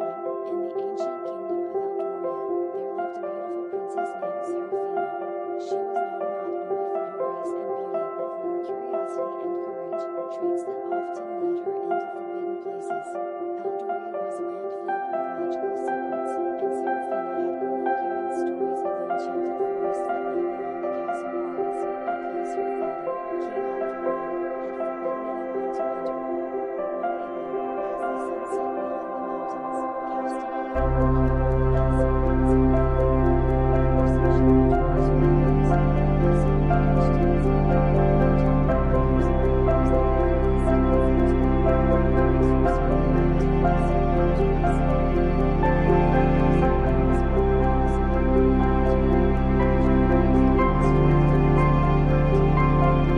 In the ancient kingdom of Eldoria, there lived a beautiful princess named Seraphina. She was known not only for her grace and beauty but for her curiosity and courage, traits that often led her into forbidden places. Eldoria was a land filled with magical secrets, and Seraphina had grown up hearing stories of the enchanted forest that lay beyond the castle walls, a place her father, King Alderaan, had forbidden anyone to enter. One evening, as the sun set behind the mountains, casting a glow over the castle, Seraphina overheard a conversation between two fairies, who managed to conceal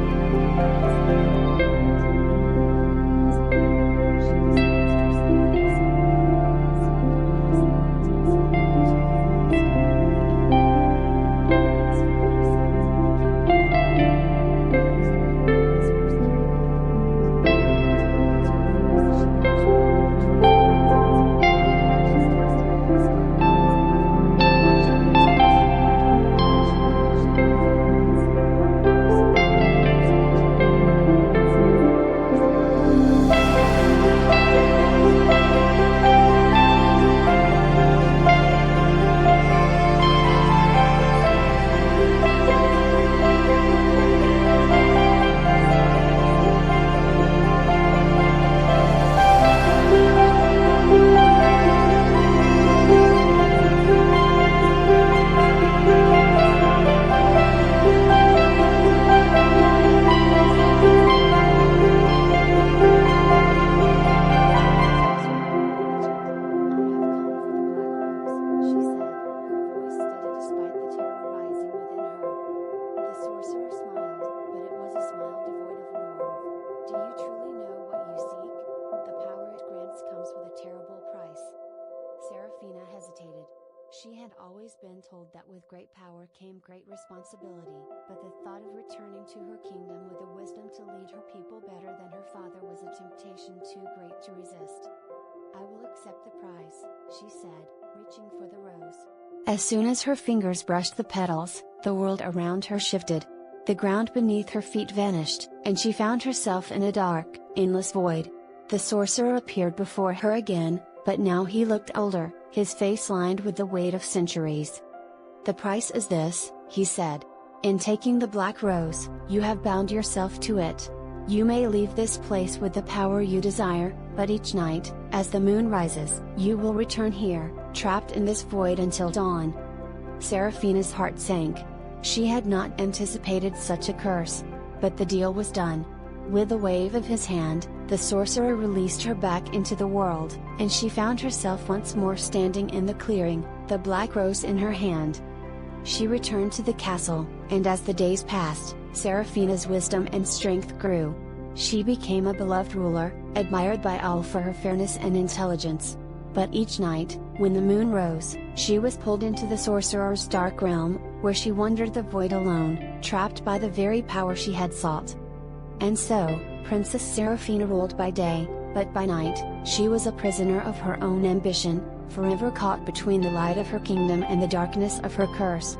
the enchanted waters that would free the secrets into the world. The sorcerer went to the Seraphina hesitated. She had always been told that with great power came great responsibility, but the thought of returning to her kingdom with the wisdom to lead her people better than her father was a temptation too great to resist. "I will accept the prize," she said, reaching for the rose. As soon as her fingers brushed the petals, the world around her shifted. The ground beneath her feet vanished, and she found herself in a dark, endless void. The sorcerer appeared before her again, but now he looked older, his face lined with the weight of centuries. "The price is this," he said. "In taking the black rose, you have bound yourself to it. You may leave this place with the power you desire, but each night, as the moon rises, you will return here, trapped in this void until dawn." Seraphina's heart sank. She had not anticipated such a curse. But the deal was done. With a wave of his hand, the sorcerer released her back into the world, and she found herself once more standing in the clearing, the black rose in her hand. She returned to the castle, and as the days passed, Seraphina's wisdom and strength grew. She became a beloved ruler, admired by all for her fairness and intelligence. But each night, when the moon rose, she was pulled into the sorcerer's dark realm, where she wandered the void alone, trapped by the very power she had sought. And so, Princess Seraphina ruled by day, but by night, she was a prisoner of her own ambition, forever caught between the light of her kingdom and the darkness of her curse.